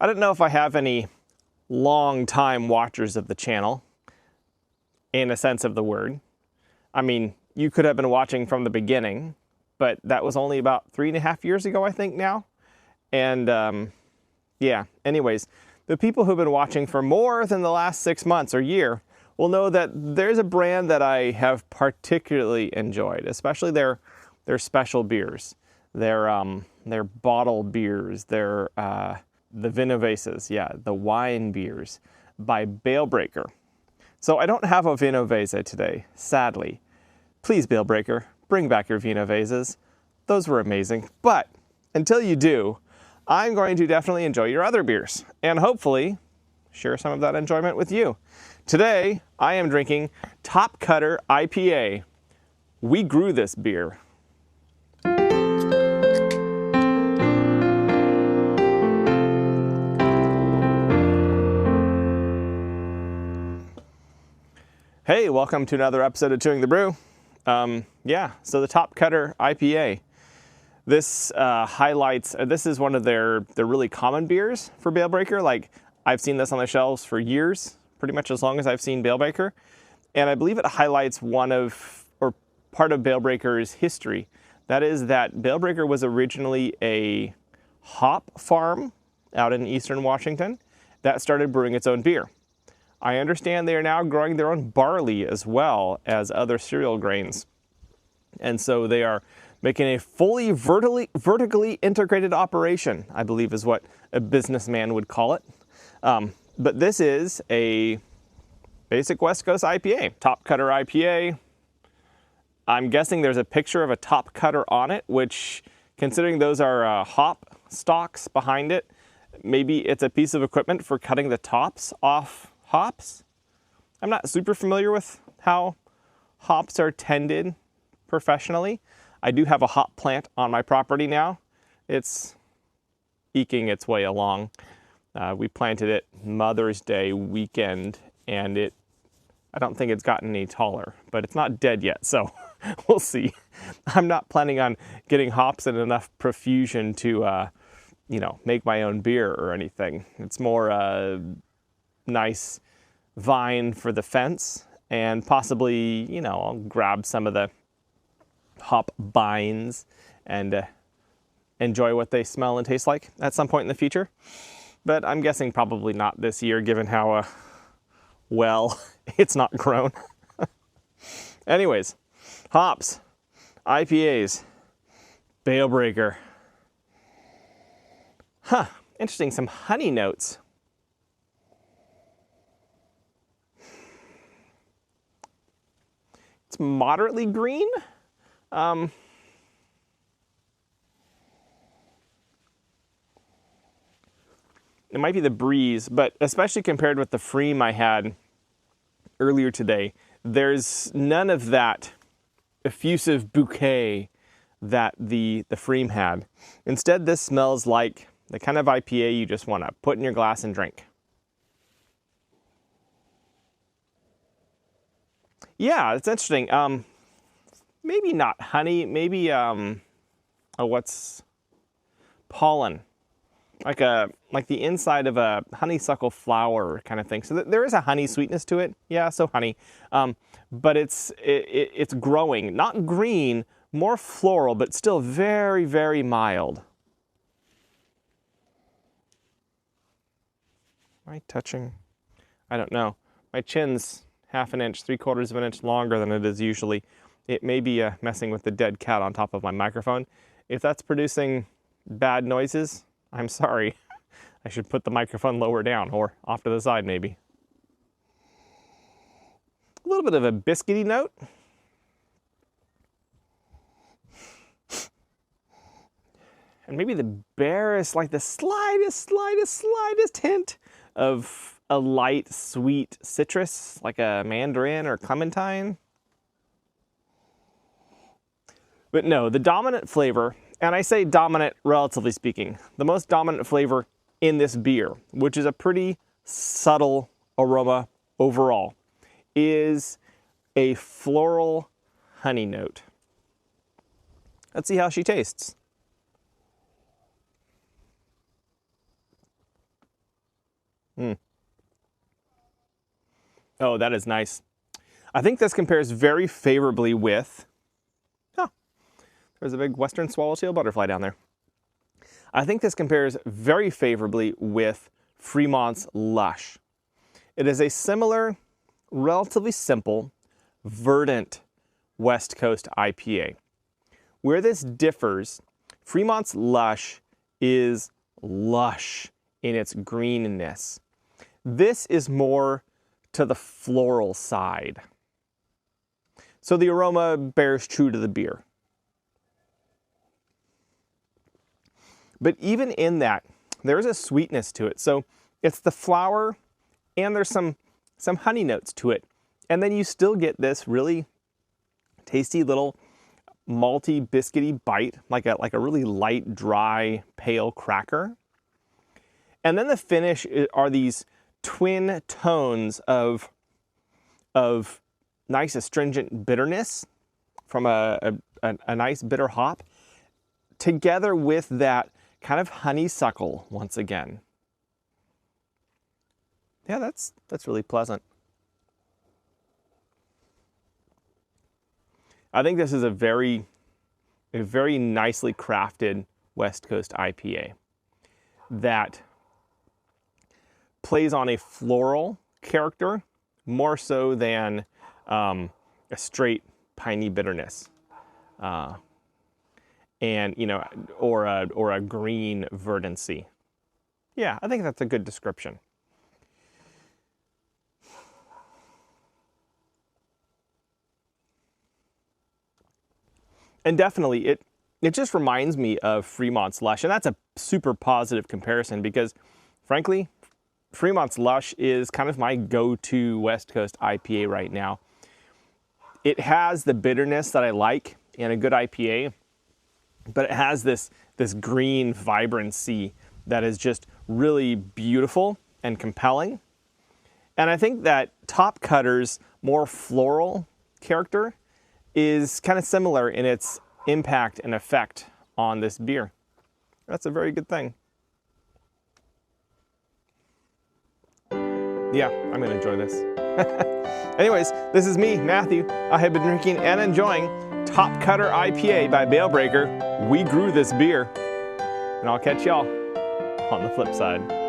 I don't know if I have any long-time watchers of the channel, in a sense of the word. I mean, you could have been watching from the beginning, but that was only about 3.5 years ago, I think now. And yeah, anyways, the people who've been watching for more than the last 6 months or year will know that there's a brand that I have particularly enjoyed, especially their special beers, their bottle beers, their the Vinoveses, yeah, the wine beers by Bale Breaker. So I don't have a Vinovese today, sadly. Please, Bale Breaker, bring back your Vinoveses. Those were amazing. But until you do, I'm going to definitely enjoy your other beers and hopefully share some of that enjoyment with you. Today, I am drinking Topcutter IPA. We grew this beer. Hey, welcome to another episode of Chewing the Brew. Yeah, so the Topcutter IPA. This highlights, this is one of their really common beers for Bale Breaker. Like, I've seen this on the shelves for years, pretty much as long as I've seen Bale Breaker. And I believe it highlights one of, or part of Bale Breaker's history. That is that Bale Breaker was originally a hop farm out in eastern Washington that started brewing its own beer. I understand they are now growing their own barley as well as other cereal grains. And so they are making a fully vertically integrated operation, I believe is what a businessman would call it. But this is a basic West Coast IPA, Topcutter IPA. I'm guessing there's a picture of a top cutter on it, which, considering those are hop stalks behind it, maybe it's a piece of equipment for cutting the tops off hops. I'm not super familiar with how hops are tended professionally. I do have a hop plant on my property now. It's eking its way along. We planted it Mother's Day weekend, and I don't think it's gotten any taller, but it's not dead yet, so we'll see. I'm not planning on getting hops in enough profusion to, make my own beer or anything. It's more nice vine for the fence, and possibly, I'll grab some of the hop binds and enjoy what they smell and taste like at some point in the future. But I'm guessing probably not this year, given how well it's not grown. Anyways, hops, IPAs, Bale Breaker. Huh, interesting, some honey notes. It's moderately green. It might be the breeze, but especially compared with the Fremont I had earlier today, there's none of that effusive bouquet that the Fremont had. Instead, this smells like the kind of IPA you just want to put in your glass and drink. Yeah, it's interesting. Maybe not honey, maybe what's pollen, like the inside of a honeysuckle flower kind of thing. So there is a honey sweetness to it. Yeah, so honey, but it's growing, not green, more floral, but still very, very mild. Am I touching? I don't know. My chin's 1/2 inch, 3/4 of an inch longer than it is usually. It may be messing with the dead cat on top of my microphone. If that's producing bad noises, I'm sorry. I should put the microphone lower down or off to the side maybe. A little bit of a biscuity note. And maybe the barest, like the slightest hint of a light, sweet citrus, like a mandarin or clementine. But no, the dominant flavor, and I say dominant relatively speaking, the most dominant flavor in this beer, which is a pretty subtle aroma overall, is a floral honey note. Let's see how she tastes. Oh, that is nice. I think this compares very favorably with, oh, there's a big western swallowtail butterfly down there. I think this compares very favorably with Fremont's Lush. It is a similar, relatively simple, verdant West Coast IPA. Where this differs, Fremont's Lush is lush in its greenness. This is more to the floral side. So the aroma bears true to the beer. But even in that, there's a sweetness to it. So it's the flower and there's some honey notes to it. And then you still get this really tasty little malty, biscuity bite, like a really light, dry, pale cracker. And then the finish are these twin tones of nice astringent bitterness from a nice bitter hop, together with that kind of honeysuckle once again. Yeah, that's really pleasant. I think this is a very nicely crafted West Coast IPA that plays on a floral character more so than a straight piney bitterness, and or a green verdancy. Yeah, I think that's a good description. And definitely, it just reminds me of Fremont's Lush, and that's a super positive comparison because, frankly, Fremont's Lush is kind of my go-to West Coast IPA right now. It has the bitterness that I like in a good IPA, but it has this green vibrancy that is just really beautiful and compelling. And I think that Topcutter's more floral character is kind of similar in its impact and effect on this beer. That's a very good thing. Yeah, I'm going to enjoy this. Anyways, this is me, Matthew. I have been drinking and enjoying Topcutter IPA by Bale Breaker. We grew this beer. And I'll catch y'all on the flip side.